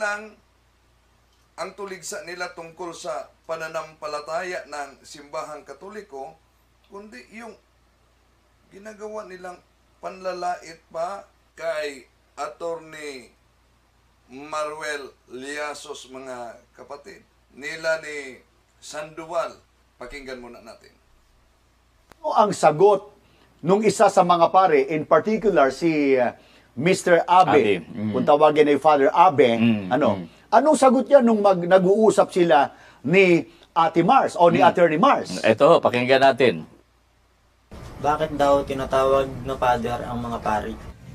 lang ang tuligsa nila tungkol sa pananampalataya ng simbahang Katoliko, kundi yung ginagawa nilang panlalait pa kay Attorney Maruel Liasos, mga kapatid. Nila ni Sandoval. Pakinggan muna natin. Ang sagot nung isa sa mga pare, in particular si Mr. Abe, kung tawagin ay Father Abe, anong sagot niya nung nag-uusap sila ni Ate Mars o ni Attorney Mars? Ito, pakinggan natin. Bakit daw tinatawag na father ang mga pari?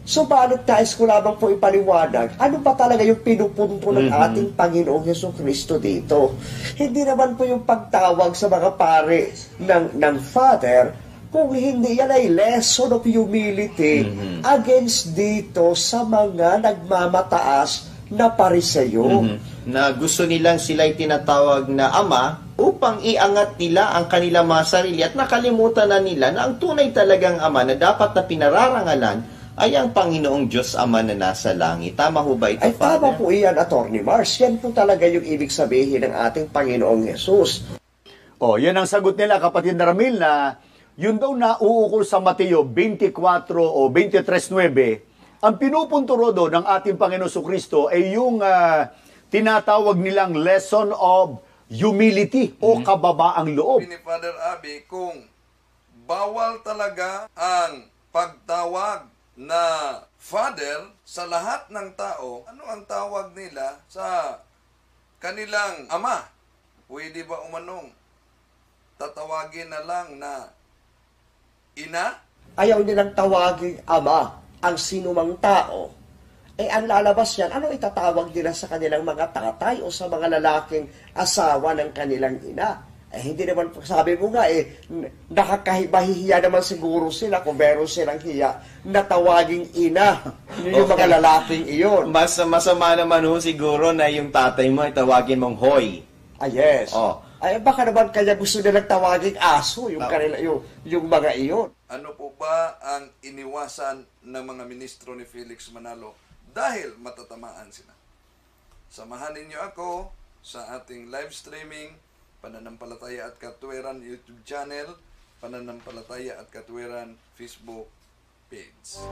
So, paano't nais ko lamang po ipaliwanag, ano pa talaga yung pinupunto ng ating Panginoong Jesucristo dito? Hindi naman po yung pagtawag sa mga pare ng Father, kung hindi yan ay lesson of humility against dito sa mga nagmamataas na pariseyo. Na gusto nilang sila'y tinatawag na ama upang iangat nila ang kanilang mga sarili at nakalimutan na nila na ang tunay talagang ama na dapat na pinararangalan ay ang Panginoong Diyos Ama na nasa langit. Tama ho ba ito, Ay, Father? tama po iyan, Attorney Mars. Yan po talaga yung ibig sabihin ng ating Panginoong Jesus. Yan ang sagot nila, kapatid na Ramil, na yun daw na uukol sa Mateo 24 o 23:9. Ang pinupunto do ng ating Panginoon Jesucristo ay yung tinatawag nilang lesson of humility o kababaang loob. Ni Father Abe, kung bawal talaga ang pagtawag na Father sa lahat ng tao, ano ang tawag nila sa kanilang ama? Pwede ba umanong tatawagin na lang na ina? Ayaw nilang tawagin ama ang sinumang tao. Ang lalabas yan, ano itatawag nila sa kanilang mga tatay o sa mga lalaking asawa ng kanilang ina? Hindi naman, sabi mo nga, nakakahibahihiya naman siguro sila kung meron silang hiya na tawaging ina yung mga lalaking iyon. Mas masama naman ho siguro na yung tatay mo ay tawagin mong hoy. Yes. Baka naman kaya gusto nilang tawaging aso yung, yung mga iyon. Ano po ba ang iniwasan ng mga ministro ni Felix Manalo dahil matatamaan sila? Samahan ninyo ako sa ating live streaming Pananampalataya at Katwiran YouTube channel, Pananampalataya at Katwiran Facebook page.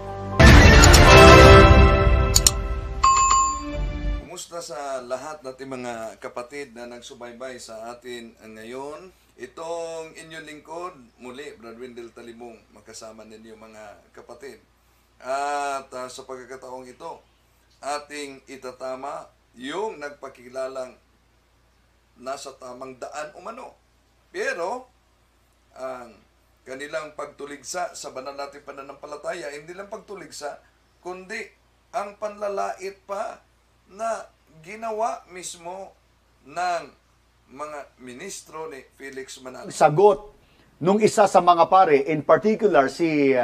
Kumusta sa lahat nating mga kapatid na nagsubaybay sa atin ngayon? Itong inyong lingkod, muli, Brad Wendell Talimong, makasama ninyo mga kapatid. At sa pagkakataong ito, ating itatama yung nagpakilalang nasa tamang daan umano. Pero, ang kanilang pagtuligsa sa banal nating pananampalataya, hindi lang pagtuligsa, kundi ang panlalait pa na ginawa mismo ng mga ministro ni Felix Manalo. Sagot nung isa sa mga pare, in particular si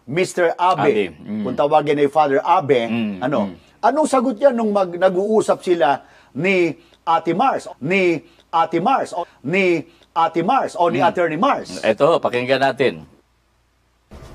Mr. Abe, kung tawagin ay Father Abe, anong sagot niya nung nag-uusap sila ni Ate Mars, o ni Attorney Mars? Ito, pakinggan natin.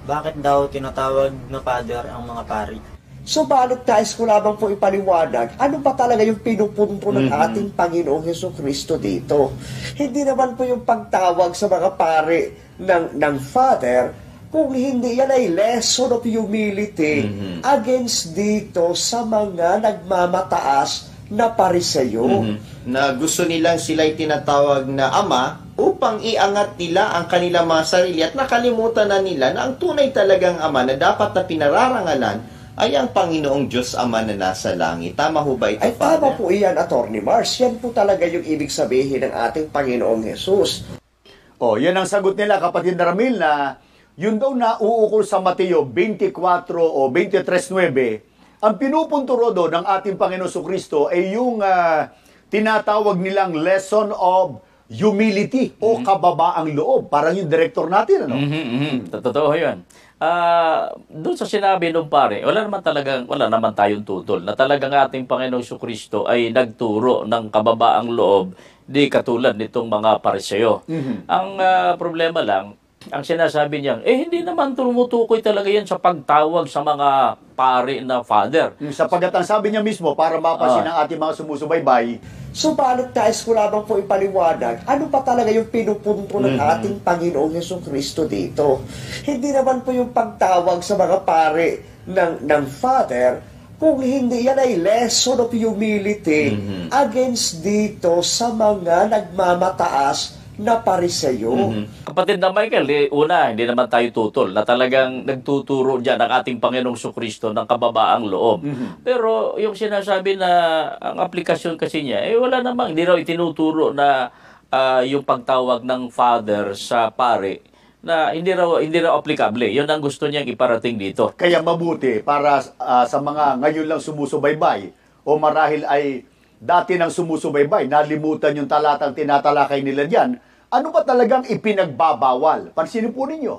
Bakit daw tinatawag na father ang mga pari? So, paano't nais ko lamang po ipaliwanag, ano pa talaga yung pinupunto ng ating Panginoong Jesucristo dito? Hindi naman po yung pagtawag sa mga pare ng Father, kung hindi yan ay lesson of humility against dito sa mga nagmamataas na pariseyo. Na gusto nilang sila'y tinatawag na ama upang iangat nila ang kanilang mga sarili at nakalimutan na nila na ang tunay talagang ama na dapat na pinararangalan ay ang Panginoong Diyos Ama na nasa langit. Tama ho ba ito, Ay, Father? tama po iyan, Attorney Mars. Yan po talaga yung ibig sabihin ng ating Panginoong Jesus. Yan ang sagot nila, kapatid na Ramil, na yun daw na uukol sa Mateo 24 o 23:9. Ang pinupunto do ng ating Panginoon Jesucristo ay yung tinatawag nilang lesson of humility o kababaang loob. Parang yung director natin, ano? Totoo yun. Doon sa sinabi nung pare, wala naman tayong tutol na talagang ating Panginoong Jesucristo ay nagturo ng kababaang loob, di katulad nitong mga pariseyo. Ang problema lang, ang sinasabi niya, hindi naman tumutukoy talaga yan sa pagtawag sa mga pari na father. Sapagat ang sabi niya mismo, para mapasin ng ating mga sumusubaybay, Subalit nais ko lamang po ipaliwanag, ano pa talaga yung pinupunto ng ating Panginoong Hesukristo dito? Hindi naman po yung pagtawag sa mga pare ng Father, kung hindi yan ay lesson of humility against dito sa mga nagmamataas na pariseyo. Kapatid na Michael, una, hindi naman tayo tutol na talagang nagtuturo dyan ang ating Panginoong Kristo ng kababaang loob. Pero yung sinasabi na ang aplikasyon kasi niya, wala namang, hindi raw itinuturo na yung pagtawag ng father sa pare na hindi raw applicable. Yun ang gusto niyang iparating dito. kaya mabuti para sa mga ngayon lang sumusubaybay o marahil ay dati nang sumusubaybay, nalimutan yung talatang tinatalakay nila diyan. Ano ba talagang ipinagbabawal? Pansinin po ninyo.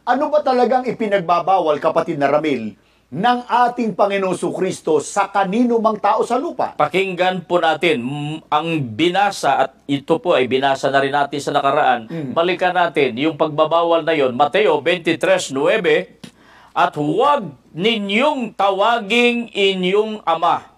Ano ba talagang ipinagbabawal, kapatid na Ramil, ng ating Panginoong Kristo sa kanino mang tao sa lupa? Pakinggan po natin ang binasa, at ito po ay binasa na rin natin sa nakaraan. Balikan natin yung pagbabawal na yon, Mateo 23:9, at huwag ninyong tawaging inyong ama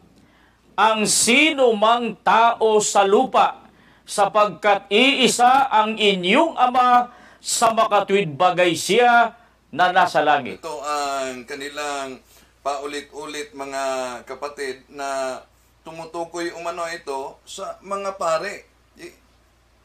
ang sino mang tao sa lupa, sapagkat iisa ang inyong ama, sa makatwid bagay siya na nasa langit. Ito ang kanilang paulit-ulit, mga kapatid, na tumutukoy umano ito sa mga pare.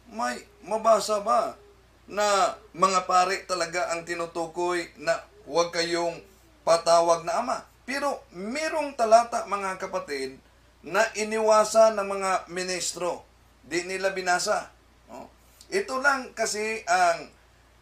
May mabasa ba na mga pare talaga ang tinutukoy na huwag kayong patawag na ama? Pero merong talata, mga kapatid, na iniwasan ng mga ministro. Di nila binasa. Ito lang kasi ang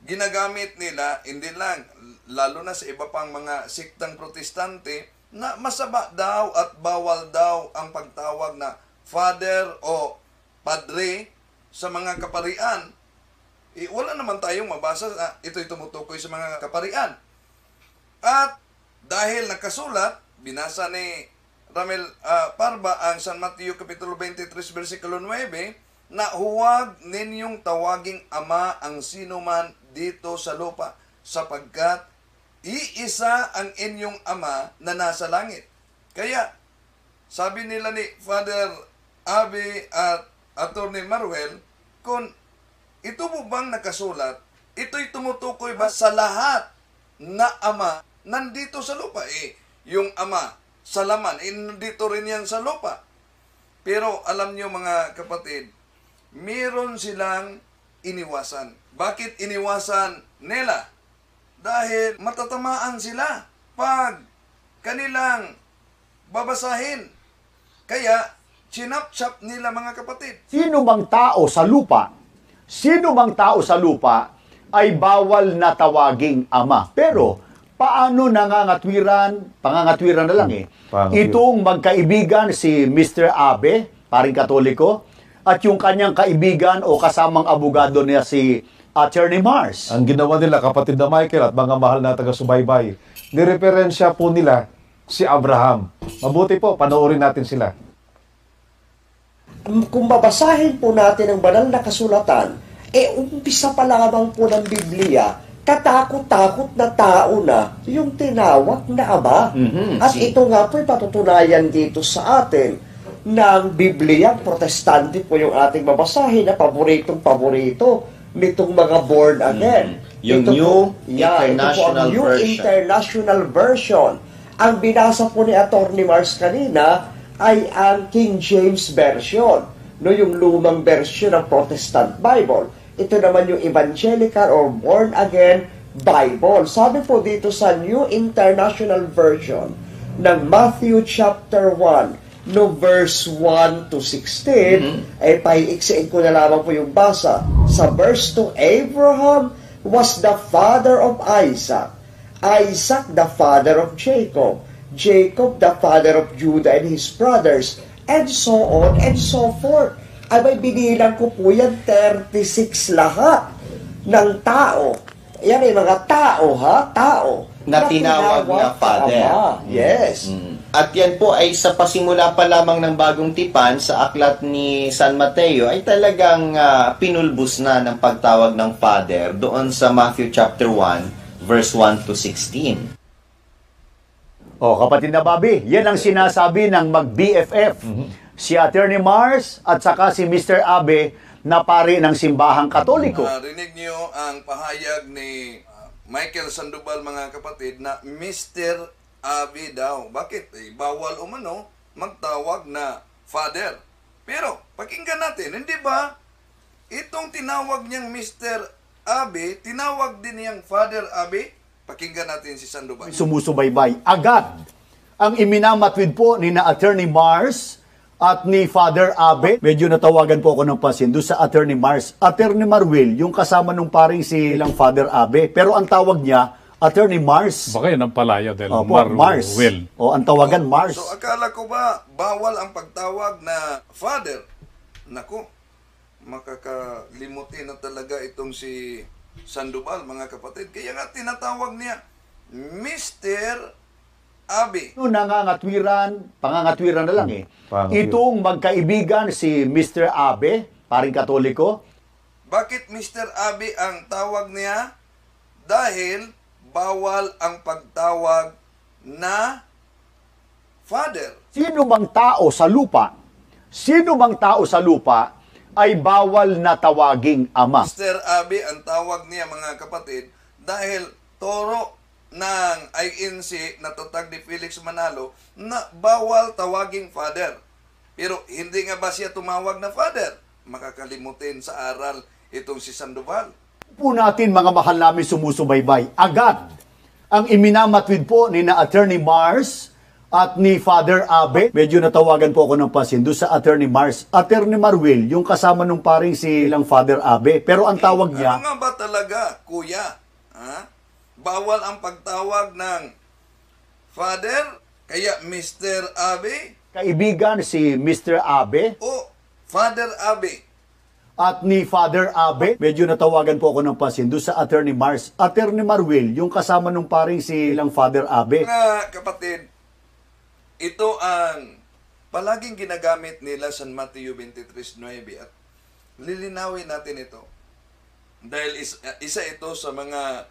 ginagamit nila, hindi lang, lalo na sa iba pang mga siktang protestante, na masama daw at bawal daw ang pagtawag na father o padre sa mga kaparian. Wala naman tayong mabasa na ito'y tumutukoy sa mga kaparian. At dahil nakasulat, binasa ni Ramil Parba ang San Mateo Kapitulo 23, versikulo 9, na huwag ninyong tawaging ama ang sino man dito sa lupa, sapagkat iisa ang inyong ama na nasa langit. Kaya, sabi nila ni Father Abe at Attorney Maruel, kung ito po bang nakasulat, ito'y tumutukoy ba sa lahat na ama nandito sa lupa? Yung ama sa laman, dito rin yan sa lupa. Pero alam nyo, mga kapatid, meron silang iniwasan. Bakit iniwasan nila? Dahil matatamaan sila pag kanilang babasahin. Kaya, chinap-chap nila, mga kapatid. Sino mang tao sa lupa ay bawal na tawaging ama. Pero, paano pangangatwiran na lang itong magkaibigan si Mr. Abe, paring Katoliko, at yung kanyang kaibigan o kasamang abogado niya si Attorney Mars. Ang ginawa nila, kapatid na Michael at mga mahal na taga-subaybay, nireferensya po nila si Abraham. Mabuti po, panoorin natin sila. Kung babasahin po natin ang banal na kasulatan, umpisa pa lamang po ng Biblia, katakot-takot na tao na yung tinawag na ama. At ito nga po patutunayan dito sa atin ng Biblia. Protestante po yung ating babasahin na paboritong-paborito nitong mga born again. Yung Ito International New Version. International Version. Ang binasa po ni Attorney Mars kanina ay ang King James Version, yung lumang version ng Protestant Bible. Ito naman yung Evangelical or Born Again Bible. Sabi po dito sa New International Version ng Matthew chapter 1, verse 1 to 16, pahiiksiin ko na lamang po yung basa. Sa verse 2, Abraham was the father of Isaac, Isaac the father of Jacob, Jacob the father of Judah and his brothers, and so on and so forth. Ay, binilang ko po yan, 36 lahat ng tao. Yan ay mga tao, Tao. Na tinawag na father. Yes. At yan po ay sa pasimula pa lamang ng bagong tipan sa aklat ni San Mateo ay talagang pinulbos na ng pagtawag ng Father doon sa Matthew chapter 1 verse 1 to 16. O, kapatid na Bobby, yan ang sinasabi ng mag-BFF. Si Attorney Mars at saka si Mr. Abe na pari ng simbahang Katoliko. Rinig niyo ang pahayag ni Michael Sandoval, mga kapatid, na Mr. Abe daw. Bakit? Bawal umano magtawag na Father. Pero, pakinggan natin, hindi ba itong tinawag niyang Mr. Abe, tinawag din niyang Father Abe? Pakinggan natin si Sandoval. Sumusubaybay agad ang iminamatwid po ni na Attorney Mars at ni Father Abe. Medyo natawagan po ako ng pansin doon sa Attorney Mars. Attorney Marwil, yung kasama nung paring si lang Father Abe. Pero ang tawag niya, Attorney Mars. Baka yan ang palaya del Opo, Mars. Will. O, ang tawagan Mars. So, akala ko ba bawal ang pagtawag na Father? Naku, makakalimutin na talaga itong si Sandoval, mga kapatid. Kaya nga tinatawag niya Mr. Abe. Pangangatwiran na lang eh. Pangangatwiran. Itong magkaibigan si Mr. Abe, paring Katoliko. Bakit Mr. Abe ang tawag niya? Dahil bawal ang pagtawag na Father. Sino mang tao sa lupa ay bawal na tawaging ama. Mr. Abe ang tawag niya, mga kapatid, dahil toro ng INC na tatag ni Felix Manalo na bawal tawaging Father. Pero hindi nga ba siya tumawag na Father? Makakalimutin sa aral itong si Sandoval. Po natin, mga mahal namin sumusubaybay, agad ang iminamatwid po ni na Attorney Mars at ni Father Abe. Medyo natawagan po ako ng pansin doon sa Attorney Mars. Attorney Marwil, yung kasama nung paring si lang Father Abe. Pero ang tawag niya, Ano nga ba talaga, kuya? Ha? Bawal ang pagtawag ng Father, kaya Mr. Abe kaibigan si Mr. Abe o Father Abe. at ni Father Abe. Medyo natawagan po ako ng pansin doon sa Attorney Mars. Attorney Marwil, yung kasama nung paring si lang Father Abe. Mga kapatid, ito ang palaging ginagamit nila sa Mateo 23:9 at lilinawin natin ito. Dahil isa ito sa mga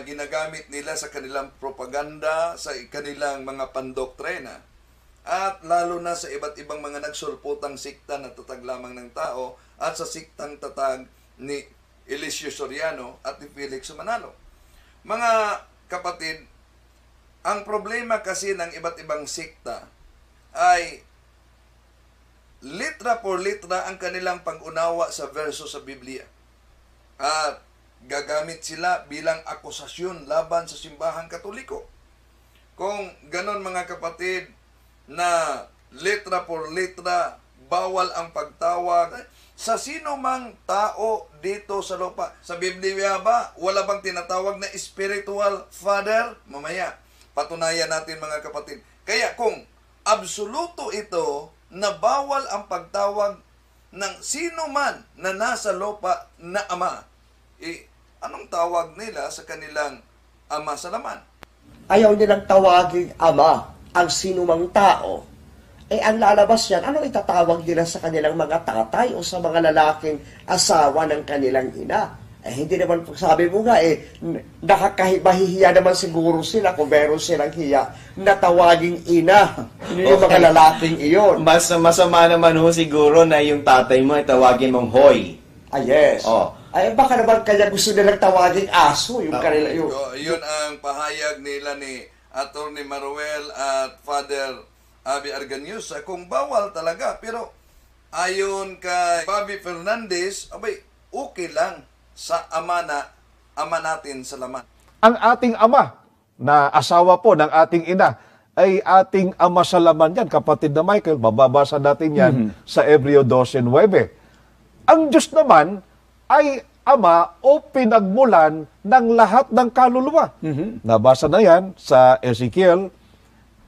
ginagamit nila sa kanilang propaganda, sa kanilang mga pandoktrina, at lalo na sa iba't ibang mga nagsulputang sikta na tatag lamang ng tao at sa siktang tatag ni Eliseo Soriano at ni Felix Manalo. Mga kapatid, ang problema kasi ng iba't ibang sikta ay litra por litra ang kanilang pag-unawa sa verso sa Biblia. At gagamit sila bilang akusasyon laban sa simbahang Katoliko. Kung ganon, mga kapatid, na litra por litra bawal ang pagtawag sa sino mang tao dito sa lupa. Sa Biblia ba, wala bang tinatawag na spiritual father? Mamaya, patunayan natin, mga kapatid. Kaya kung absoluto ito na bawal ang pagtawag ng sino man na nasa lupa na ama, anong tawag nila sa kanilang ama sa laman? Ayaw nilang tawaging ama ang sinumang tao. Ang lalabas yan, ano itatawag nila sa kanilang mga tatay o sa mga lalaking asawa ng kanilang ina? Hindi naman, sabi mo nga, nakakahibahihiya naman siguro sila kung meron silang hiya na tawaging ina. Yung mga lalaking iyon. Mas masama naman ho siguro na yung tatay mo ay tawagin mong hoy. Yes. Oh. Baka naman kaya gusto nilang tawaging aso yung kanila yun. Yun ang pahayag nila ni Atty. Maruel at Father Abe Arganiusa kung bawal talaga. Pero ayon kay Bobby Fernandez, okay lang sa ama natin sa laman. Ang ating ama na asawa po ng ating ina ay ating ama sa laman yan. Kapatid na Michael, mababasa natin yan sa Hebreo 12:9. Ang Diyos naman ay ama o pinagmulan ng lahat ng kaluluwa. Nabasa na yan sa Ezekiel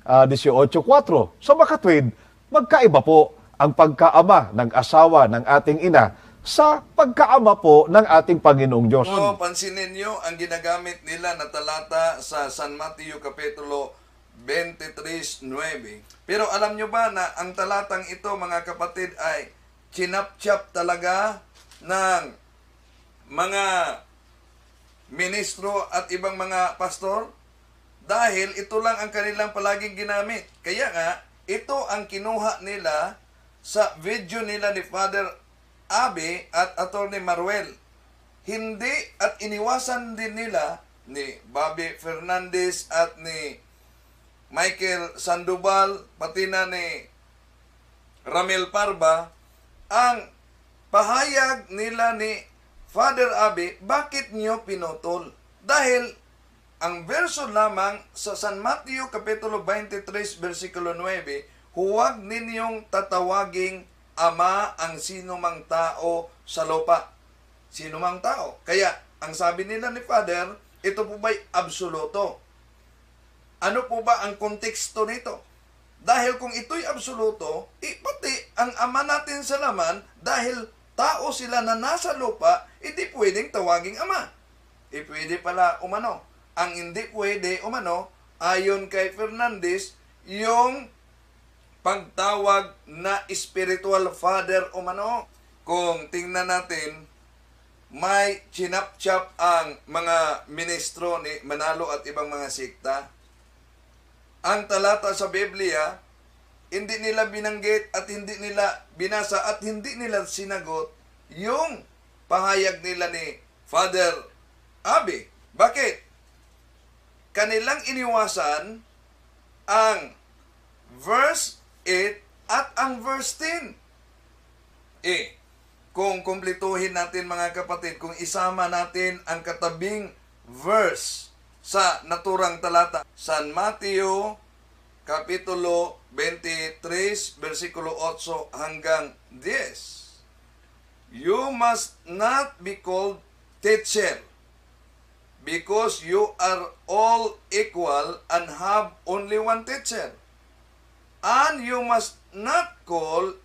18:4. Sa makatwid, magkaiba po ang pagkaama ng asawa ng ating ina sa pagkaama po ng ating Panginoong Diyos. So, pansinin nyo ang ginagamit nila na talata sa San Mateo Kapitulo 23:9. Pero alam nyo ba na ang talatang ito, mga kapatid, ay chinapchap talaga ng mga ministro at ibang mga pastor? Dahil ito lang ang kanilang palaging ginamit. Kaya nga, ito ang kinuha nila sa video nila ni Father Abe at Attorney Maruel. Hindi at iniwasan din nila ni Bobby Fernandez at ni Michael Sandoval, pati na ni Ramel Parba, ang pahayag nila ni Father Abe, bakit niyo pinutol? Dahil ang verso lamang sa San Mateo Kapitulo 23, versikulo 9, huwag ninyong tatawaging ama ang sinumang tao sa lupa. Sinumang tao. Kaya, ang sabi nila ni Father, ito po ba'y absoluto? Ano po ba ang konteksto nito? Dahil kung ito'y absoluto, pati ang ama natin sa laman, dahil tao sila na nasa lupa, hindi pwedeng tawaging ama. Pwede pala umano. Ang hindi pwede umano, ayon kay Fernandez, yung pagtawag na spiritual father umano. Kung tingnan natin, may chinapchap ang mga ministro ni Manalo at ibang mga sikta. Ang talata sa Biblia, hindi nila binanggit at hindi nila binasa at hindi nila sinagot yung pahayag nila ni Father Abe. Bakit? Kanilang iniwasan ang verse 8 at ang verse 10. Kung kumpletuhin natin, mga kapatid, kung isama natin ang katabing verse sa naturang talata, San Mateo Kapitulo 23, versikulo 8 hanggang 10. You must not be called teacher, because you are all equal and have only one teacher. And you must not call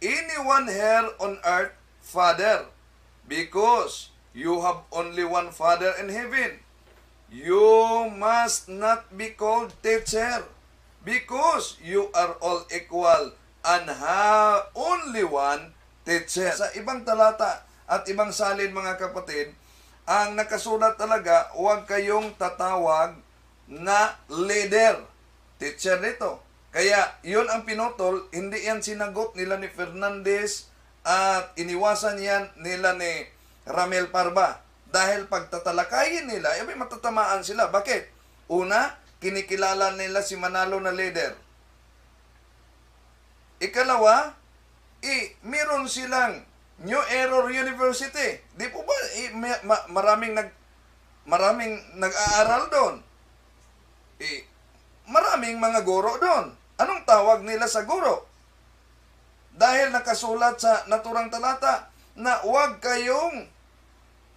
anyone here on earth Father, because you have only one Father in heaven. You must not be called teacher, because you are all equal and have only one teacher. Sa ibang talata at ibang salin, mga kapatid, ang nakasulat talaga, huwag kayong tatawag na leader, teacher nito. Kaya yun ang pinutol, hindi yan sinagot nila ni Fernandez at iniwasan yan nila ni Ramel Parba. Dahil pagtatalakayin nila, may matatamaan sila. Bakit? Una, kinikilala nila si Manalo na leader. Ikalawa, meron silang New Error University. Di po ba maraming nag-aaral doon? Maraming mga guro doon. Anong tawag nila sa guro? Dahil nakasulat sa naturang talata na huwag kayong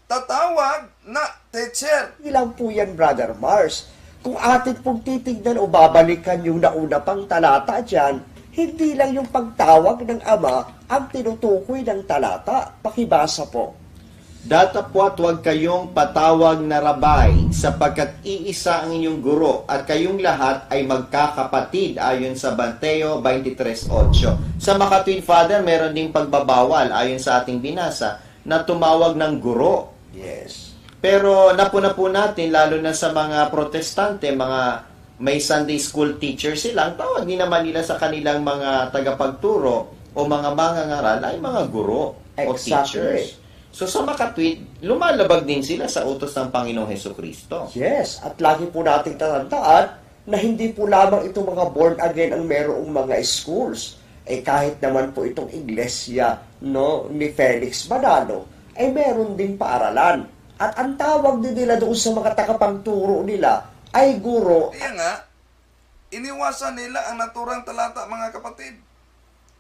tatawag na teacher. Ilang po yan, Brother Mars. Kung atin pong titignan o babalikan yung nauna pang talata dyan, hindi lang yung pagtawag ng ama ang tinutukoy ng talata. Pakibasa po. Datapwat huwag kayong patawag na rabay, sapagkat iisa ang inyong guro, at kayong lahat ay magkakapatid, ayon sa Mateo 23:8. Sa makatwid, Father, meron ding pagbabawal, ayon sa ating binasa, na tumawag ng guro. Yes. Pero napuna po natin, lalo na sa mga protestante, mga may Sunday school teacher sila, ang tawag din naman nila sa kanilang mga tagapagturo o mga mangangaral ay mga guro o teachers. So sa makatwid, lumalabag din sila sa utos ng Panginoong Hesukristo. Yes, at lagi po nating tatandaan na hindi po lamang itong mga born again ang merong mga schools. Kahit naman po itong iglesia ni Felix Manalo, meron din paaralan. At ang tawag din nila doon sa mga takapagturo nila ay guro. Kaya nga, iniwasan nila ang naturang talata, mga kapatid.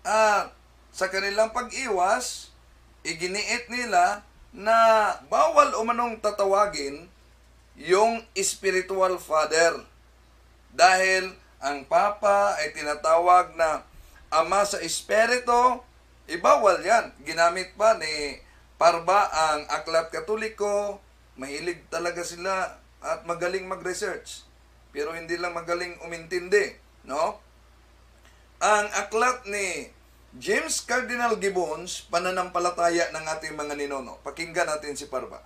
At sa kanilang pag-iwas, iginiit nila na bawal umanong tatawagin yung spiritual father. Dahil ang papa ay tinatawag na ama sa espiritu, bawal yan. Ginamit pa ni Parba ang Aklat Katoliko, mahilig talaga sila at magaling mag-research. pero hindi lang magaling umintindi, no? Ang aklat ni James Cardinal Gibbons, pananampalataya ng ating mga ninuno. Pakinggan natin si Parva.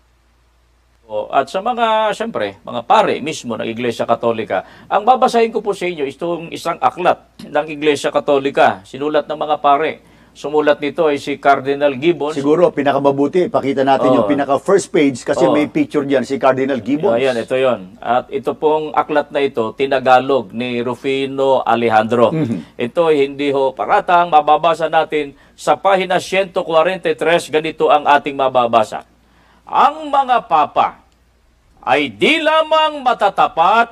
At sa mga, siyempre, mga pare mismo ng Iglesia Katolika, ang babasahin ko po sa inyo, itong isang aklat ng Iglesia Katolika, sinulat ng mga pare. Sumulat nito ay si Cardinal Gibbons. Siguro, pinakamabuti, pakita natin yung pinaka-first page kasi may picture diyan si Cardinal Gibbons. Ayan, ito yon. At ito pong aklat na ito, tinagalog ni Rufino Alejandro. Ito ay hindi ho paratang, mababasa natin sa pahina 143, ganito ang ating mababasa. Ang mga papa ay di lamang matatapat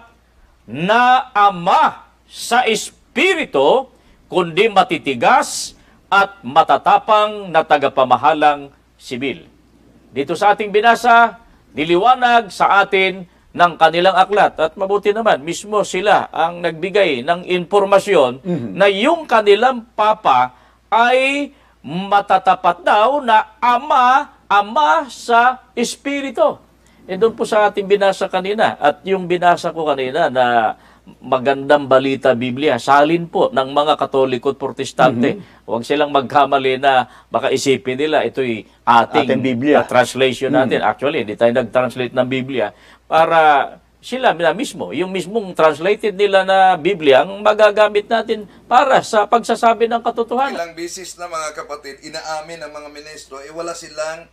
na ama sa espiritu, kundi matitigas at matatapang na tagapamahalang sibil. Dito sa ating binasa, niliwanag sa atin ng kanilang aklat. At mabuti naman, mismo sila ang nagbigay ng informasyon na yung kanilang papa ay matatapat daw na ama sa espiritu. E doon po sa ating binasa kanina. At yung binasa ko kanina na magandang balita Biblia, salin po ng mga Katoliko at Protestante. Huwag silang magkamali na baka isipin nila ito'y ating Biblia. Translation natin. Actually, hindi tayo nag-translate ng Biblia para sila na mismo, yung mismong translated nila na Biblia, ang magagamit natin para sa pagsasabi ng katotohanan. Ilang bisis na mga kapatid, inaamin ng mga ministro, wala silang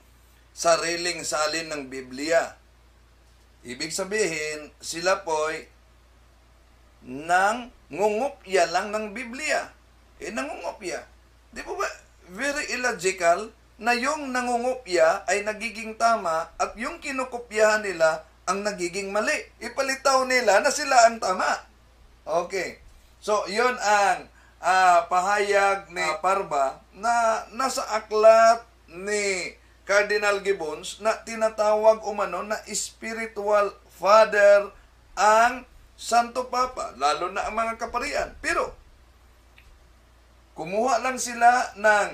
sariling salin ng Biblia. Ibig sabihin, sila po'y nangungopya lang ng Biblia. Nangungopya. Di po ba very illogical na yung nangungopya ay nagiging tama at yung kinukopyahan nila ang nagiging mali. Ipalitaw nila na sila ang tama. Okay. So, yun ang pahayag ni Parva na nasa aklat ni Cardinal Gibbons na tinatawag umano na spiritual father ang Santo Papa, lalo na ang mga kaparian. Pero, kumuha lang sila ng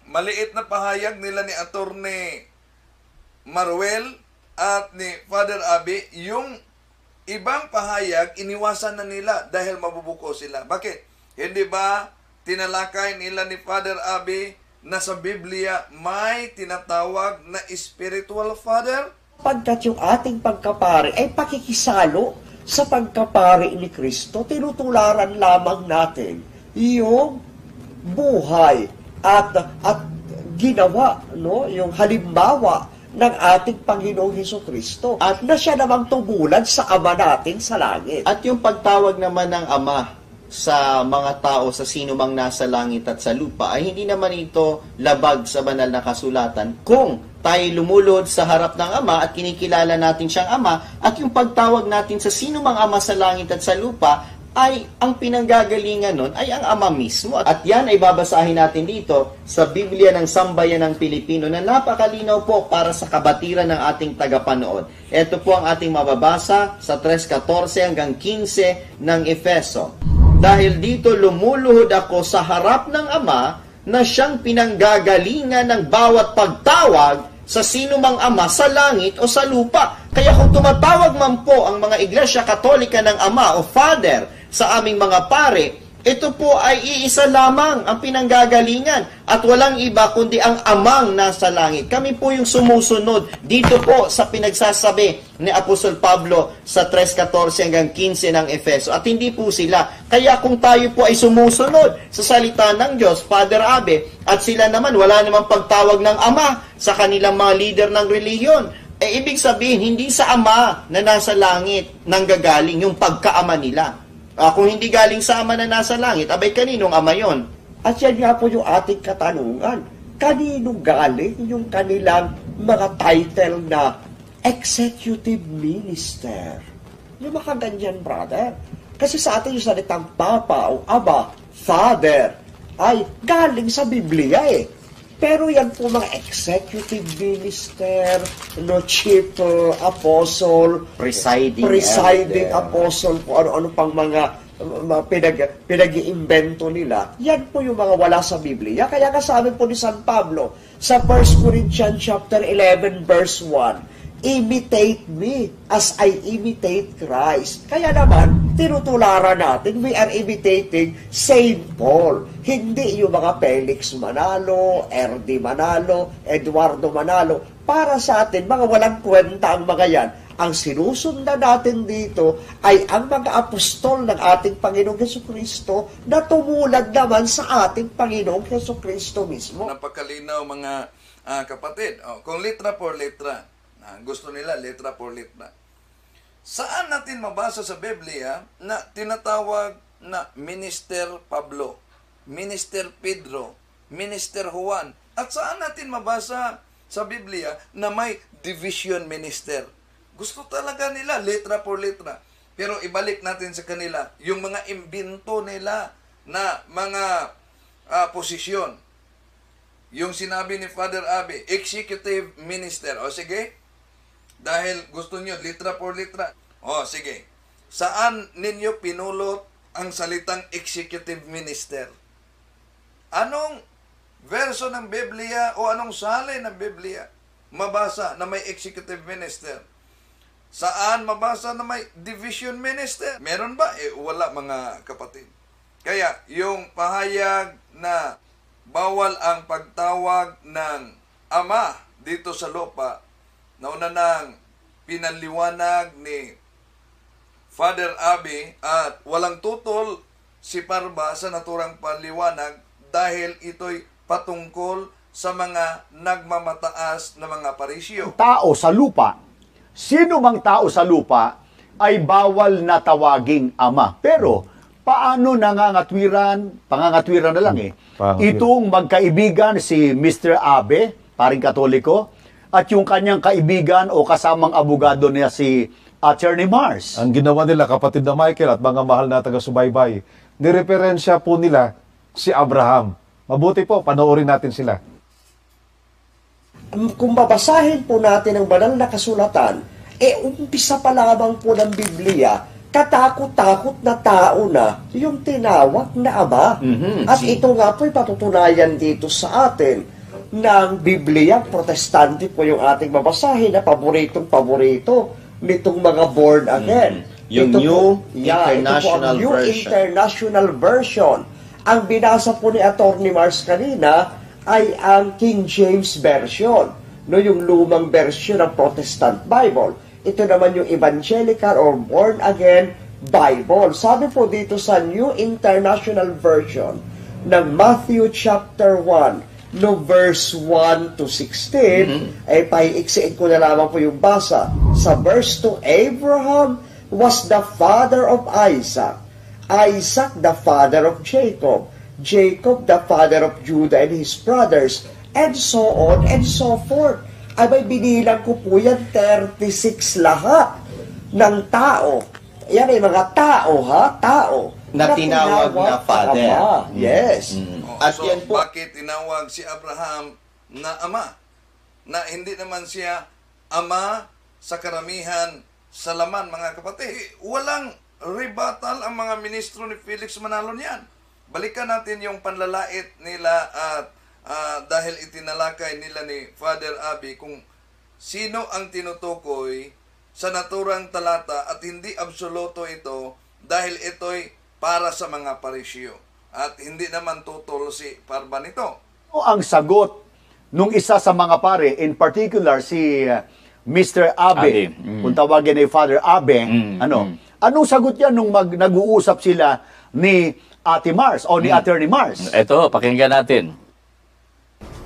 maliit na pahayag nila ni Attorney Maruel at ni Father Abi, yung ibang pahayag, iniwasan na nila dahil mabubuko sila. Bakit? Hindi ba tinalakay nila ni Father Abi na sa Biblia may tinatawag na spiritual father? Pagkat yung ating pagkapari ay pakikisalo sa pagkapari ni Kristo, tinutularan lamang natin yung buhay at ginawa, no, yung halimbawa ng ating Panginoong Hesukristo at na siya namang tumulan sa Ama natin sa langit. At yung pagtawag naman ng Ama sa mga tao, sa sino mang nasa langit at sa lupa, ay hindi naman ito labag sa banal na kasulatan kung tayo lumulod sa harap ng Ama at kinikilala natin siyang Ama, at yung pagtawag natin sa sino mang Ama sa langit at sa lupa ay ang pinanggagalingan nun ay ang Ama mismo. At yan ay babasahin natin dito sa Biblia ng Sambayan ng Pilipino na napakalinaw po para sa kabatiran ng ating tagapanood. Ito po ang ating mababasa sa 3:14 hanggang 15 ng Efeso. Dahil dito lumuluhod ako sa harap ng Ama na siyang pinanggagalingan ng bawat pagtawag sa sino mang ama sa langit o sa lupa. Kaya kung tumatawag man po ang mga Iglesia Katolika ng Ama o Father sa aming mga pare, ito po ay iisa lamang ang pinanggagalingan at walang iba kundi ang Amang nasa langit. Kami po yung sumusunod dito po sa pinagsasabi ni Apostol Pablo sa 3:14 hanggang 15 ng Efeso. At hindi po sila. Kaya kung tayo po ay sumusunod sa salita ng Diyos, Father Abe, at sila naman wala namang pagtawag ng Ama sa kanilang mga leader ng relihiyon, ibig sabihin, hindi sa Ama na nasa langit nanggagaling yung pagkaama nila. Kung hindi galing sa Ama na nasa langit, abay kaninong Ama yon? At yan nga po yung ating katanungan. Kanino galing yung kanilang mga title na executive minister? Yung mga ganyan, brother. Kasi sa atin yung salitang Papa o Ama, Father, ay galing sa Biblia eh. Pero yan po mga executive minister, no, chief apostle, presiding apostle, kung ano-ano pang mga pinag-iimbento nila. Yan po yung mga wala sa Biblia. Kaya kasabi po ni San Pablo sa 1 Corinthians chapter 11 verse 1, imitate me as I imitate Christ. Kaya naman, tinutularan natin, we are imitating Saint Paul. Hindi yung mga Felix Manalo, R.D. Manalo, Eduardo Manalo. Para sa atin, mga walang kwenta ang mga yan. Ang sinusundan natin dito ay ang mga apostol ng ating Panginoong Jesucristo na tumulad naman sa ating Panginoong Jesucristo mismo. Napakalinaw mga kapatid. Kung letra por letra, gusto nila letra por letra. Saan natin mabasa sa Biblia na tinatawag na Minister Pablo, Minister Pedro, Minister Juan? At saan natin mabasa sa Biblia na may division minister? Gusto talaga nila letra por letra. Pero ibalik natin sa kanila yung mga imbento nila na mga posisyon. Yung sinabi ni Father Abe, executive minister. O sige, dahil gusto nyo letra por letra. O sige, saan ninyo pinulot ang salitang executive minister? Anong verso ng Biblia o anong salin ng Biblia mabasa na may executive minister? Saan mabasa na may division minister? Meron ba? Wala mga kapatid. Kaya yung pahayag na bawal ang pagtawag ng Ama dito sa lupa, nauna nang pinaliwanag ni Father Abe at walang tutol si Parba sa naturang paliwanag dahil ito'y patungkol sa mga nagmamataas na mga parisyo. Tao sa lupa, sino mang tao sa lupa ay bawal na tawaging ama. Pero paano pangangatwiran na lang itong magkaibigan si Mr. Abe, paring Katoliko, at yung kanyang kaibigan o kasamang abogado niya si Attorney Mars. Ang ginawa nila, kapatid na Michael at mga mahal na taga-subaybay, nireferensya po nila si Abraham. Mabuti po, panoorin natin sila. Kung babasahin po natin ang banal na kasulatan, umpisa pa lamang po ng Biblia, katakot-takot na tao na yung tinawag na Ama. At ito nga po'y patutunayan dito sa atin ng Biblia. Protestante po yung ating babasahin na paboritong-paborito nitong mga born again. Yung Ito New po, International New Version. International Version. Ang binasa po ni Atty. Mars kanina ay ang King James Version, no, yung lumang version ng Protestant Bible. Ito naman yung Evangelical or Born Again Bible. Sabi po dito sa New International Version ng Matthew chapter 1, no, verse 1 to 16, ay paiiksiin ko na lamang po yung basa. Sa verse 2, Abraham was the father of Isaac, Isaac the father of Jacob, Jacob the father of Judah and his brothers, and so on and so forth. Ay may binilang ko po yan, 36 lahat ng tao. Yan ay mga tao, Tao. Na tinawag na Father. Ama. Yes. At So, yan po, bakit tinawag si Abraham na Ama? Na hindi naman siya Ama sa karamihan sa laman, mga kapatid. Walang rebuttal ang mga ministro ni Felix Manalo niyan. Balikan natin yung panlalait nila at dahil itinalakay nila ni Father Abe kung sino ang tinutukoy sa naturang talata at hindi absoluto ito dahil ito'y para sa mga parisyo at hindi naman tutol si Parba nito. Ano ang sagot nung isa sa mga pare, in particular si Mr. Abe, kung tawagin ni Father Abe, anong sagot niya nung nag-uusap sila ni Ate Mars o ni Attorney Mars? Ito, pakinggan natin.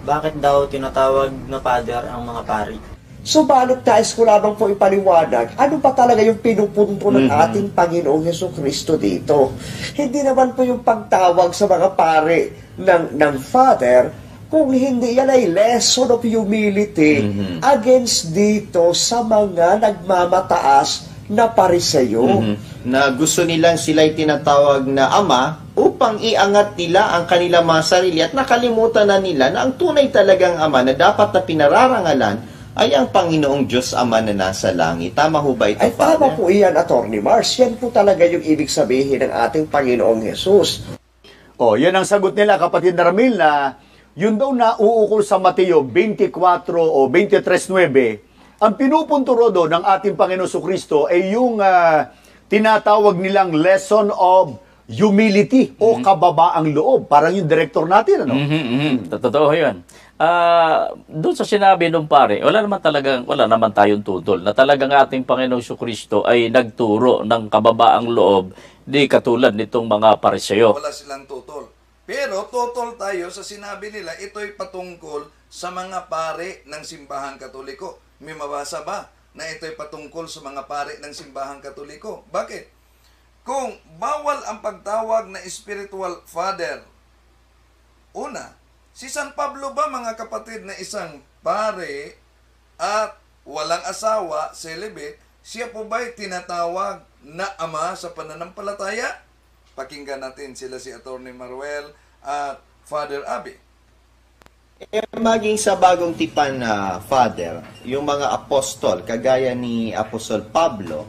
Bakit daw tinatawag na Father ang mga pari? Subalit nais ko lamang po ipaliwanag, ano ba talaga yung pinupunto ng ating Panginoong Jesucristo dito? Hindi naman po yung pagtawag sa mga pare ng Father, kung hindi yan ay lesson of humility against dito sa mga nagmamataas na pariseyo. na gusto nilang sila'y tinatawag na Ama upang iangat nila ang kanilang mga sarili at nakalimutan na nila na ang tunay talagang Ama na dapat na pinararangalan ay ang Panginoong Diyos Ama na nasa langit. Tama ho ba ito, Ay Father? tama po iyan, Atty. Mars. Yan po talaga yung ibig sabihin ng ating Panginoong Jesus. Oh, yan ang sagot nila, kapatid na Ramil, na yun daw na uukol sa Mateo 24 o 23:9, Ang pinupunturo doon ng ating Panginoon Kristo ay yung tinatawag nilang lesson of humility o kababaang loob. Parang yung director natin, ano? Totoo yun. Doon sa sinabi nung pare, wala naman tayong tutol na talagang ating Panginoong Kristo ay nagturo ng kababaang loob, di katulad nitong mga Pariseo. Wala silang tutol. Pero tutol tayo sa sinabi nila, ito'y patungkol sa mga pare ng Simbahang Katoliko. May mabasa ba na ito'y patungkol sa mga pare ng Simbahang Katoliko? Bakit? Kung bawal ang pagtawag na spiritual father, una, si San Pablo ba, mga kapatid, na isang pare at walang asawa, celibate, siya po ba'y tinatawag na ama sa pananampalataya? Pakinggan natin sila si Atty. Maruel at Father Abby. Maging sa bagong tipan na Father, yung mga apostol, kagaya ni Apostol Pablo,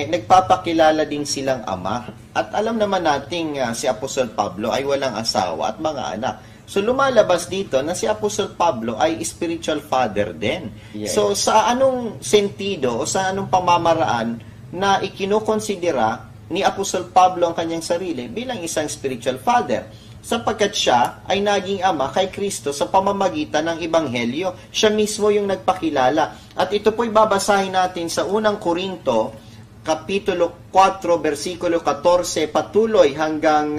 nagpapakilala din silang ama. At alam naman nating si Apostol Pablo ay walang asawa at mga anak. So lumalabas dito na si Apostol Pablo ay spiritual father din. Yes. So sa anong sentido o sa anong pamamaraan na ikinukonsidera ni Apostol Pablo ang kanyang sarili bilang isang spiritual father? Sapagkat siya ay naging ama kay Kristo sa pamamagitan ng Ebanghelyo. Siya mismo yung nagpakilala. At ito po'y babasahin natin sa unang Korinto, Kapitulo 4, versikulo 14, patuloy hanggang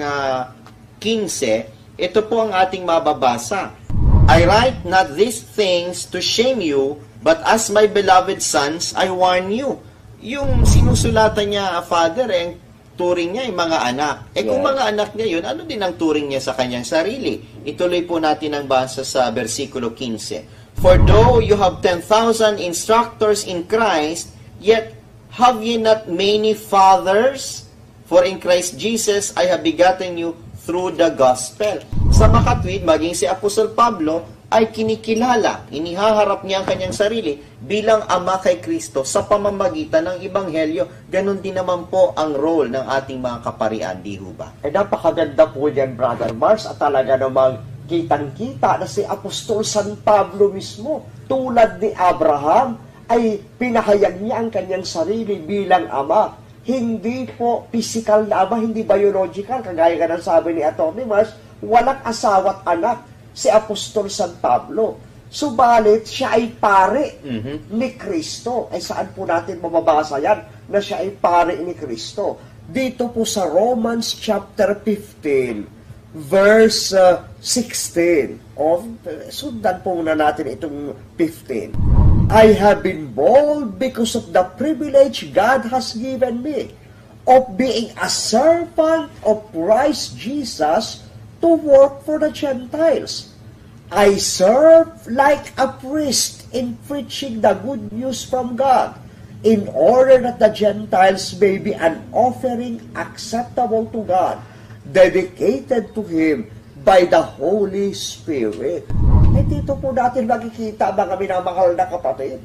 15. Ito po ang ating mababasa. I write not these things to shame you, but as my beloved sons, I warn you. Yung sinusulatan niya, Father, ang turing niya ay mga anak. Kung mga anak niya yun, ano din ang turing niya sa kanyang sarili? Ituloy po natin ang basa sa versikulo 15. For though you have 10,000 instructors in Christ, yet have ye not many fathers? For in Christ Jesus I have begotten you through the gospel. Sa makatwid, maging si Apostol Pablo ay kinikilala, inihaharap niya ang kanyang sarili bilang ama kay Kristo sa pamamagitan ng Ebanghelyo. Ganon din naman po ang role ng ating mga kaparian, di ho ba? Napakaganda po yan, Brother Mars, at talaga namang kitang-kita na si Apostol San Pablo mismo, tulad ni Abraham, ay pinahayag niya ang kanyang sarili bilang ama. Hindi po physical na ama, hindi biological, kagaya ka ng sabi ni Atty. Mars, walang asawa't anak si Apostol San Pablo. Subalit, siya ay pare ni Kristo. Ay saan po natin mababasa yan na siya ay pare ni Kristo? Dito po sa Romans chapter 15, verse 16. Sundan po muna natin itong 15. I have been bold because of the privilege God has given me of being a servant of Christ Jesus to work for the Gentiles. I serve like a priest in preaching the good news from God, in order that the Gentiles may be an offering acceptable to God, dedicated to Him by the Holy Spirit. Dito po natin makikita, mga minamahal na kapatid,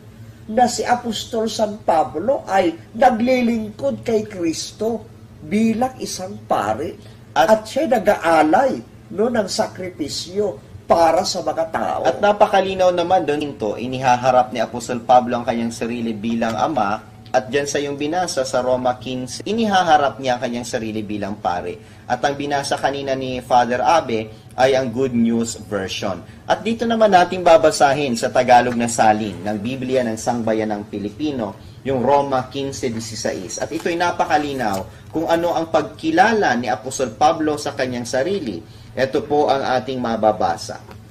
na si Apostol San Pablo ay naglilingkod kay Kristo bilang isang pare. At siya nag-aalay ng sakripisyo para sa mga tao. At napakalinaw naman doon ito, inihaharap ni Apostol Pablo ang kanyang sarili bilang ama. At dyan sa yung binasa sa Roma 15, inihaharap niya ang kanyang sarili bilang pare. At ang binasa kanina ni Father Abe ay ang Good News version. At dito naman natin babasahin sa Tagalog na salin ng Biblia ng Sangbayan ng Pilipino, yung Roma 15:16. At ito'y napakalinaw kung ano ang pagkilala ni Apostol Pablo sa kanyang sarili. Ito po ang ating mababasa.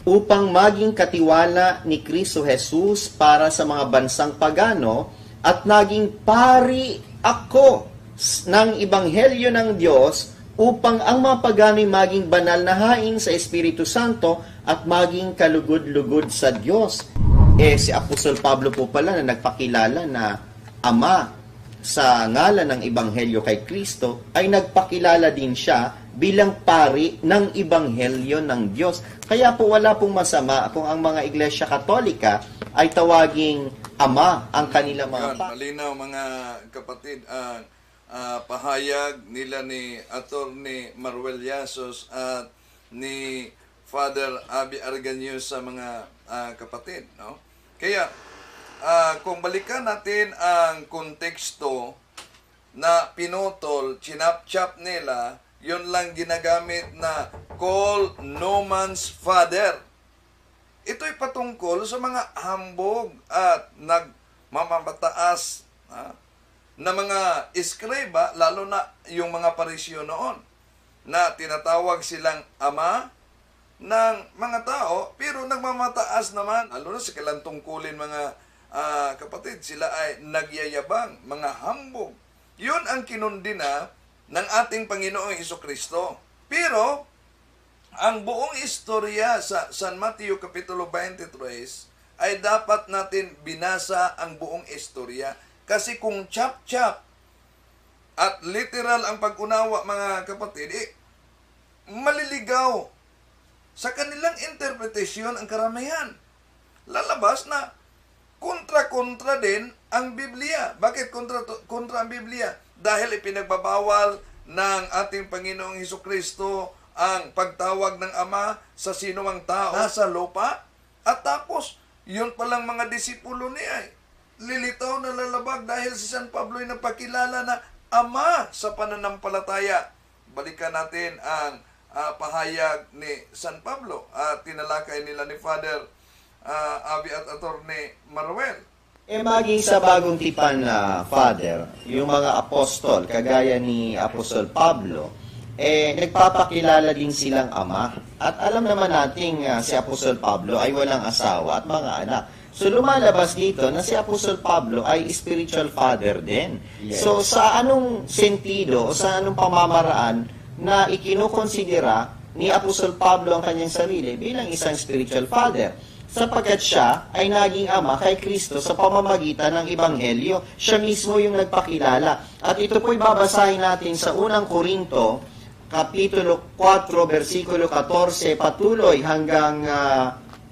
Upang maging katiwala ni Kristo Jesus para sa mga bansang pagano at naging pari ako ng Ebanghelyo ng Diyos upang ang mga pagano'y maging banal na hain sa Espiritu Santo at maging kalugod-lugod sa Diyos. Si Apostol Pablo po pala na nagpakilala na ama sa ngalan ng Ebanghelyo kay Kristo ay nagpakilala din siya bilang pari ng Ebanghelyo ng Diyos. Kaya po wala pong masama kung ang mga Iglesia Katolika ay tawaging ama ang kanilang mga Malinaw, mga kapatid, ang pahayag nila ni Atty. Maruel Yasos at ni Father Abby Arganius sa mga kapatid, no? Kaya, kung balikan natin ang konteksto na pinutol, chinap-chap nila, yun lang ginagamit na call no man's father. Ito'y patungkol sa mga hambog at nagmamataas na mga eskreba, lalo na yung mga parisyo noon, na tinatawag silang ama ng mga tao, pero nagmamataas naman, lalo na sa kailang tungkulin mga kapatid, sila ay nagyayabang, mga hambog. Yun ang kinundina ng ating Panginoong Hesukristo. Pero, ang buong istorya sa San Mateo Kapitulo 23 ay dapat natin binasa ang buong istorya. Kasi kung chap-chap at literal ang pag-unawa, mga kapatid, maliligaw sa kanilang interpretasyon ang karamihan. Lalabas na kontra-kontra din ang Biblia. Bakit kontra ang Biblia? Dahil ipinagbabawal ng ating Panginoong Hesukristo ang pagtawag ng Ama sa sinumang tao nasa lupa. At tapos, yun palang mga disipulo niya lilitaw na lalabag dahil si San Pablo ay napakilala na Ama sa pananampalataya. Balikan natin ang pahayag ni San Pablo at tinalakay nila ni Father Abi at Attorney Maruel. Maging sa bagong tipan na Father, yung mga apostol, kagaya ni Apostol Pablo, nagpapakilala din silang ama. At alam naman nating si Apostol Pablo ay walang asawa at mga anak. So lumalabas dito na si Apostol Pablo ay spiritual father din. Yes. So sa anong sentido o sa anong pamamaraan na ikinukonsidera ni Apostol Pablo ang kanyang sarili bilang isang spiritual father? Sapagkat siya ay naging ama kay Kristo sa pamamagitan ng Ebanghelyo. Siya mismo yung nagpakilala. At ito po'y babasahin natin sa unang Korinto, Kapitulo 4, versikulo 14, patuloy hanggang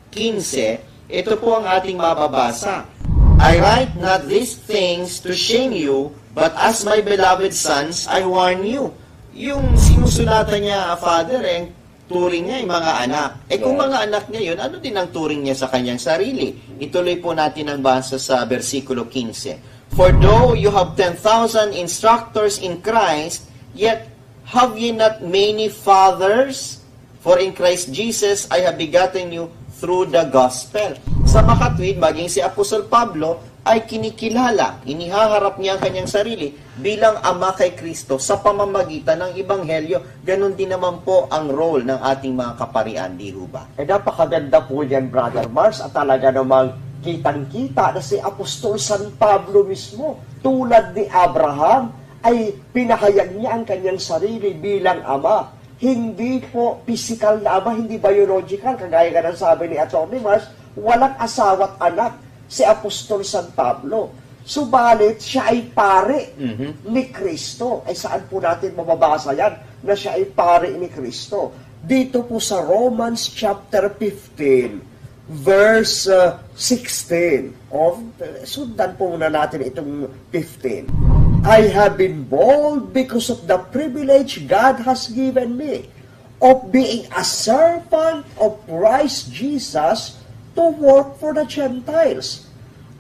15. Ito po ang ating mababasa. I write not these things to shame you, but as my beloved sons, I warn you. Yung sinusulatan niya, Father, turing niya ay mga anak. Kung mga anak niya yun, ano din ang turing niya sa kanyang sarili? Ituloy po natin ang basa sa versikulo 15. For though you have 10,000 instructors in Christ, yet have ye not many fathers? For in Christ Jesus I have begotten you through the gospel. Sa makatwid, maging si Apostol Pablo ay kinikilala, inihaharap niya ang kanyang sarili bilang ama kay Kristo sa pamamagitan ng Ebanghelyo. Ganon din naman po ang role ng ating mga kaparian, di ho ba? Napakaganda po yan, Brother Mars, at talaga namang kitang-kita na si Apostol San Pablo mismo, tulad ni Abraham, ay pinahayag niya ang kanyang sarili bilang ama. Hindi po physical na ama, hindi biological, kagaya ka ng sabi ni Atty. Mars, walang asawa't anak si Apostol San Pablo. Subalit, siya ay pare ni Kristo. Ay saan po natin mababasa yan na siya ay pare ni Kristo? Dito po sa Romans chapter 15, verse 16. Sundan po muna natin itong 15. I have been bold because of the privilege God has given me of being a servant of Christ Jesus to work for the Gentiles.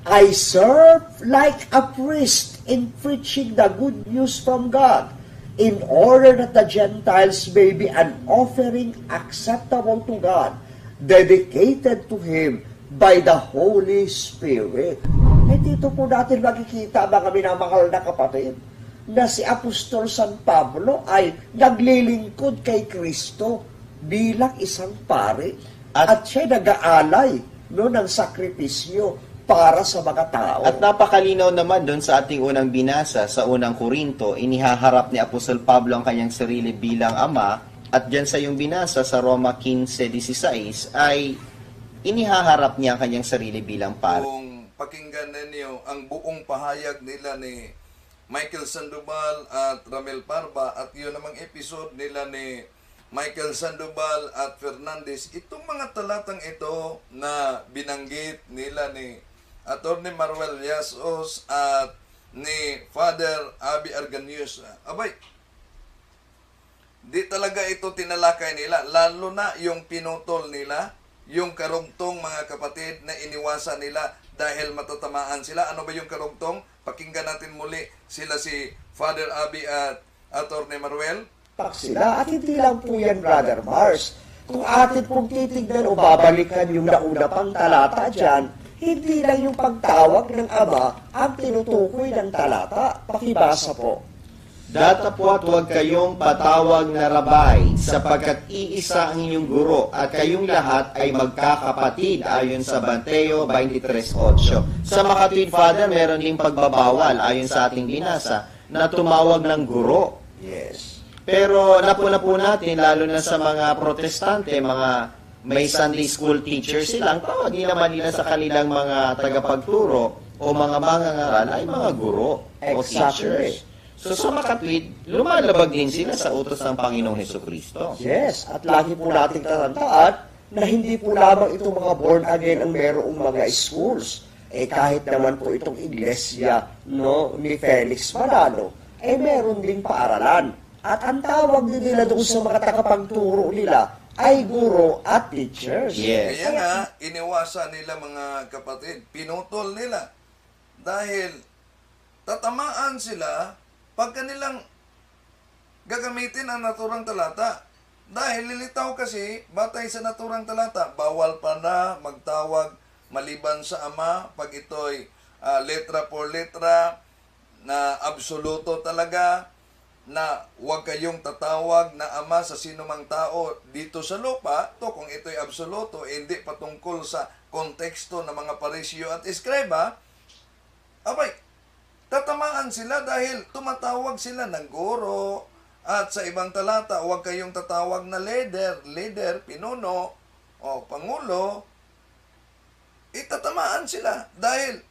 I serve like a priest in preaching the good news from God, in order that the Gentiles may be an offering acceptable to God, dedicated to Him by the Holy Spirit. Dito po natin makikita, mga minamahal na kapatid, na si Apostol San Pablo ay naglilingkod kay Kristo bilang isang pare. At siya nag-aalay ng sakripisyo para sa mga tao. At napakalinaw naman doon sa ating unang binasa sa unang Korinto, inihaharap ni Apostol Pablo ang kanyang sarili bilang ama, at dyan sa yung binasa sa Roma 15:16 ay inihaharap niya ang kanyang sarili bilang pare. Kung pakinggan ninyo ang buong pahayag nila ni Michael Sandoval at Ramel Parba at yun namang episode nila ni Michael Sandoval at Fernandez, itong mga talatang ito na binanggit nila ni Atty. Maruel Yasos at ni Father Abi Arganius, abay, di talaga ito tinalakay nila, lalo na yung pinutol nila, yung karugtong, mga kapatid, na iniwasan nila dahil matatamaan sila. Ano ba yung karugtong? Pakinggan natin muli sila si Father Abby at Attorney Maruel. Sila. At hindi lang po yan, Brother Mars. Kung atin pong titignan o babalikan yung nauna pang talata dyan, hindi lang yung pagtawag ng Ama ang tinutukoy ng talata. Pakibasa po. Datapwat huwag kayong patawag na rabay, sapagkat iisa ang inyong guro, at kayong lahat ay magkakapatid ayon sa Mateo 23:8. Sa makatwid, Father, meron ding pagbabawal ayon sa ating binasa na tumawag ng guro. Yes. Pero napuna po natin, lalo na sa mga protestante, mga may Sunday school teachers silang, tawagin naman nila sa kanilang mga tagapagturo o mga mangangaral ay mga guro o Exactly. teachers. So sa makatwid, lumalabag din sila sa utos ng Panginoong Hesukristo. Yes, at lagi po nating tatandaan na hindi po lamang itong mga born again ang merong mga schools. Kahit naman po itong iglesia ni Felix Manalo, meron ding paaralan. At ang tawag din nila doon sa mga takapagturo nila ay guro at teachers. Yes. Kaya nga, iniwasan nila, mga kapatid, pinutol nila. Dahil tatamaan sila pag kanilang gagamitin ang naturang talata. Dahil lilitaw kasi, batay sa naturang talata, bawal pa na magtawag maliban sa Ama pag ito'y letra por letra, na absoluto talaga, na huwag kayong tatawag na Ama sa sinumang tao dito sa lupa. To kung ito'y absoluto, hindi patungkol sa konteksto ng mga parisyo at eskreba, abay, tatamaan sila dahil tumatawag sila ng guro. At sa ibang talata, huwag kayong tatawag na leader, pinuno, o pangulo. Itatamaan sila dahil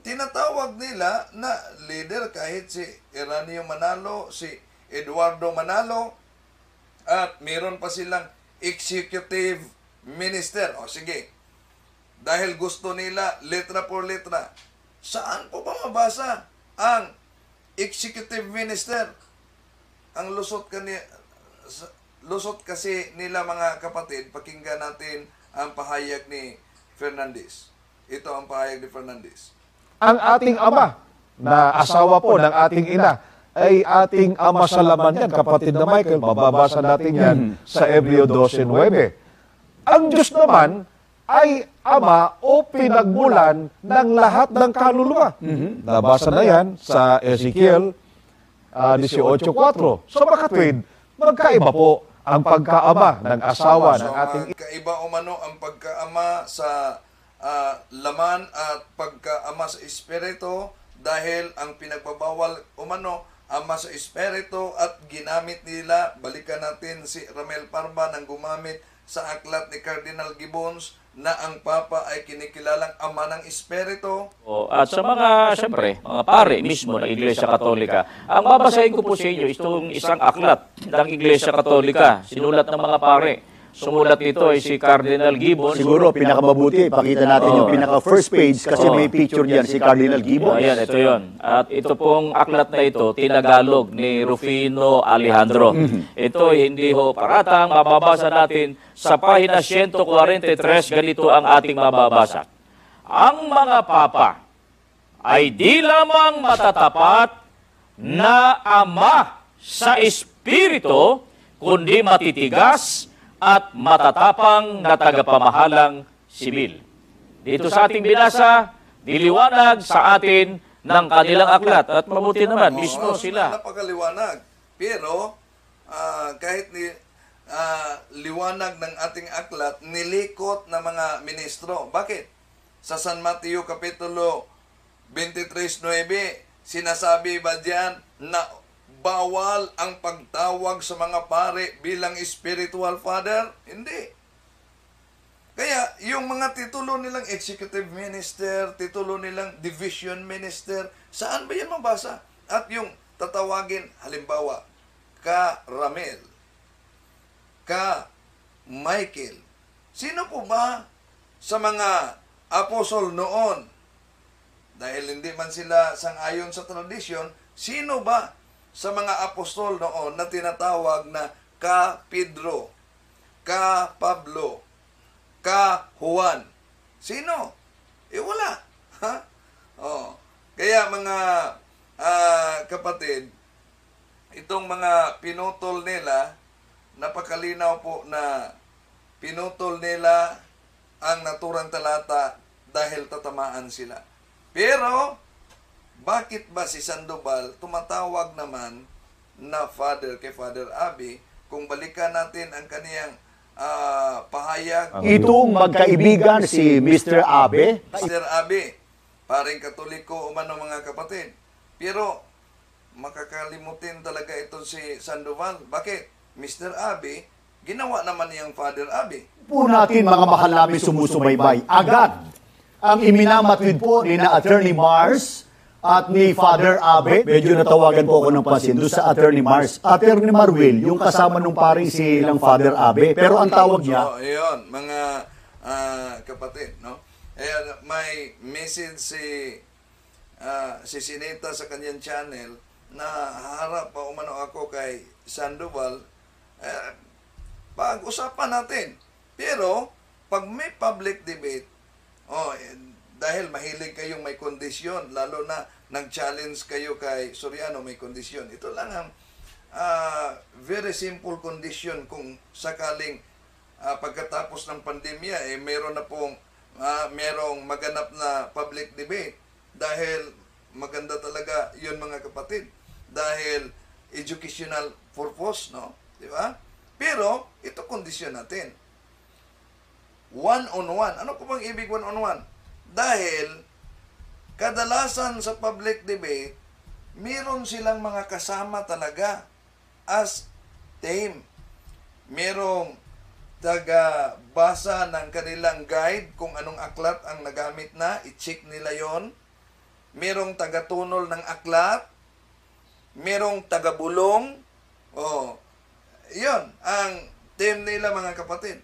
tinatawag nila na leader kahit si Eranio Manalo, si Eduardo Manalo, at meron pa silang executive minister. O sige, dahil gusto nila letra por letra, saan po ba mabasa ang executive minister? Ang lusot kasi nila, mga kapatid, pakinggan natin ang pahayag ni Fernandez. Ito ang pahayag ni Fernandez. Ang ating Ama, na asawa po ng ating ina, ay ating Ama sa laman yan, kapatid na Michael. Mababasa natin yan sa Hebreo 12:9. Ang Diyos naman ay Ama o pinagmulan ng lahat ng kaluluwa. Nabasa na yan sa Ezekiel 18:4. So makatwid, magkaiba po ang pagkaama ng asawa ng ating ina. Kaiba umano ang pagkaama sa laman at pagkaama sa espiritu, dahil ang pinagbabawal umano ama sa espiritu, at ginamit nila, balikan natin si Ramel Parma nang gumamit sa aklat ni Cardinal Gibbons na ang Papa ay kinikilalang ama ng espiritu. At sa mga, siyempre, mga pare mismo ng Iglesia Katolika, ang babasahin ko po sa inyo itong isang aklat ng Iglesia Katolika, sinulat ng mga pare. Sumulat nito ay si Cardinal Gibbons. Siguro, pinakamabuti, pakita natin yung pinaka-first page kasi may picture diyan si Cardinal Gibbons. Ayan, ito yon. At ito pong aklat na ito, tinagalog ni Rufino Alejandro. Ito hindi ho paratang, mababasa natin sa pahina 143, ganito ang ating mababasa. Ang mga papa ay di lamang matatapat na ama sa espiritu, kundi matitigas at matatapang na tagapamahalang sibil. Dito sa ating binasa, diliwanag sa atin ng kanilang aklat. At mabuti naman, mismo sila. Napakaliwanag. Pero, kahit liwanag ng ating aklat, nilikot na mga ministro. Bakit? Sa San Mateo Kapitulo 23:9, sinasabi ba diyan na bawal ang pagtawag sa mga pare bilang spiritual father? Hindi. Kaya, yung mga titulo nilang executive minister, titulo nilang division minister, saan ba yan mabasa? At yung tatawagin, halimbawa, ka Ramel, ka Michael. Sino po ba sa mga apostol noon? Dahil hindi man sila sang-ayon sa tradisyon, sino ba sa mga apostol noon na tinatawag na ka Pedro, ka Pablo, ka Juan. Sino? Wala. Ha? Oh. Kaya mga kapatid, itong mga pinutol nila, napakalinaw po na pinutol nila ang naturang talata dahil tatamaan sila. Pero, bakit ba si Sandoval tumatawag naman na Father kay Father Abi kung balikan natin ang kaniyang pahayag? Itong magkaibigan si Mr. Abe, Mr. Abi, paring Katoliko umano mga kapatid. Pero, makakalimutin talaga ito si Sandoval. Bakit? Mr. Abi, ginawa naman niyang Father Abi. po natin mga mahal namin sumusubaybay. Agad ang iminamatwid po ni na Attorney Mars at ni Father Abe. Medyo natawagan po ako ng pansin doon sa Attorney Mars. Attorney Marwil, yung kasama nung paring silang Father Abe. Pero ang tawag niya, So, ayun, mga kapatid, no? Ayan, may message si Sineta sa kanyang channel na harap pa umano ako kay Sandoval. Pag-usapan natin. Pero, pag may public debate, dahil mahilig kayong may kondisyon, lalo na nag-challenge kayo kay Soriano may kondisyon. Ito lang ang very simple condition kung sakaling pagkatapos ng pandemya, meron na pong merong maganap na public debate. Dahil maganda talaga yun mga kapatid. Dahil educational purpose, no? Di ba? Pero, ito kondisyon natin. One-on-one. Ano po bang ibig one-on-one? Dahil, kadalasan sa public debate, meron silang mga kasama talaga as team. Merong taga-basa ng kanilang guide kung anong aklat ang nagamit na, i-check nila yon. Merong taga-tunol ng aklat, merong taga-bulong, yun, ang team nila mga kapatid.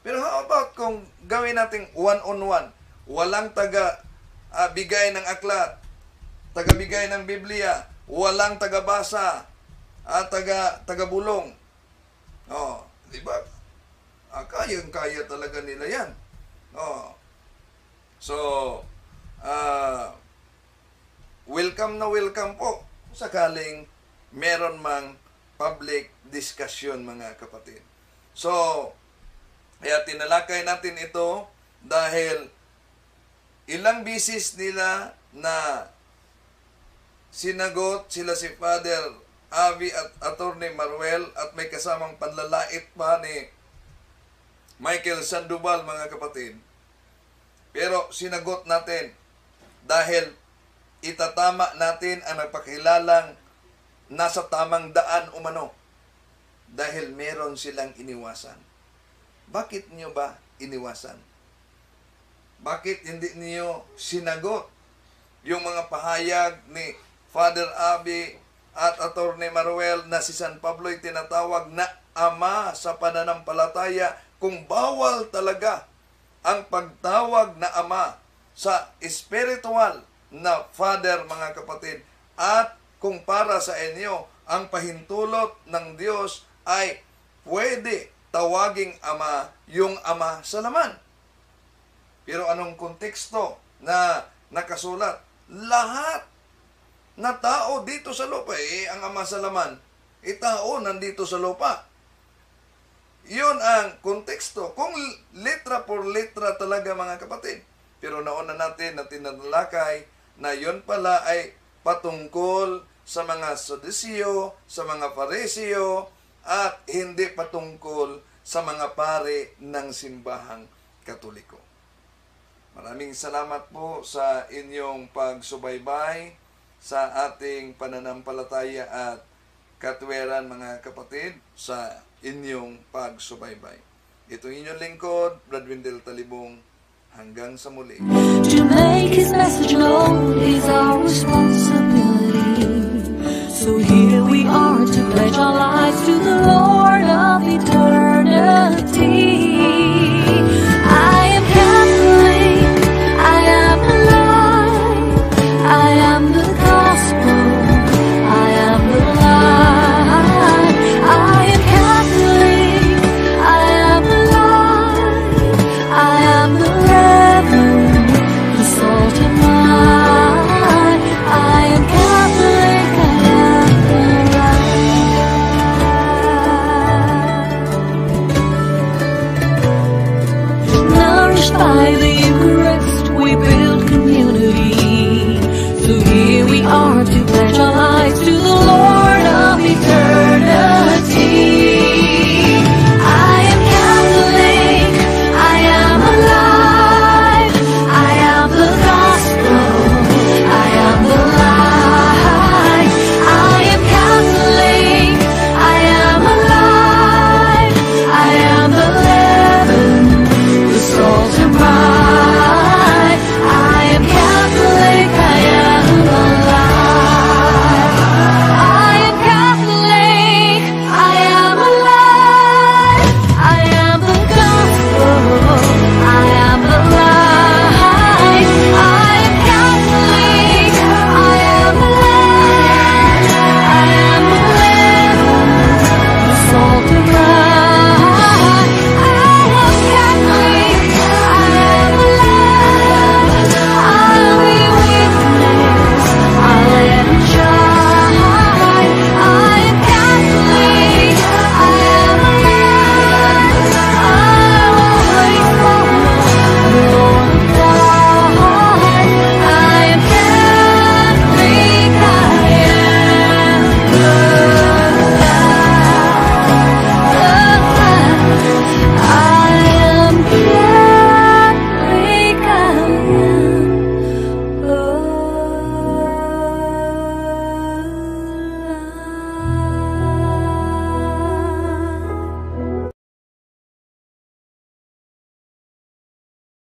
Pero how about kung gawin natin one-on-one? Walang taga-bigay ng aklat, taga-bigay ng Biblia, walang taga-basa, at taga-bulong. Di ba? Kayang-kaya talaga nila yan. So, welcome na welcome po sakaling meron mang public discussion mga kapatid. So, kaya tinalakay natin ito dahil ilang bisis nila na sinagot sila si Father Avi at Attorney Maruel at may kasamang panlalait pa ni Michael Sandoval mga kapatid. Pero sinagot natin dahil itatama natin ang nagpakilalang nasa tamang daan umano dahil meron silang iniwasan. Bakit niyo ba iniwasan? Bakit hindi niyo sinagot yung mga pahayag ni Father Abi at Attorney Maruel na si San Pablo'y tinatawag na ama sa pananampalataya kung bawal talaga ang pagtawag na ama sa spiritual na Father mga kapatid at kung para sa inyo ang pahintulot ng Diyos ay pwede tawaging ama yung ama sa laman. Pero anong konteksto na nakasulat? Lahat na tao dito sa lupa, ang ama sa laman, tao nandito sa lupa. Yun ang konteksto. Kung letra por letra talaga mga kapatid. Pero nauna natin na tinalakay na yun pala ay patungkol sa mga Saduseo, sa mga Pariseo, at hindi patungkol sa mga pare ng simbahang Katoliko. Maraming salamat po sa inyong pagsubaybay sa ating pananampalataya at katwiran mga kapatid sa inyong pagsubaybay. Ito inyong lingkod, Brad Windel Talibong. Hanggang sa muli. To make His message known is our responsibility. So here we are to pledge our lives to the Lord of eternity. I am Catholic, I am alive, I am the gospel, I am the light. I am Catholic, I am alive, I am the nourished by the Eucharist, we build community. So here we are to pledge our lives to the Lord of eternity.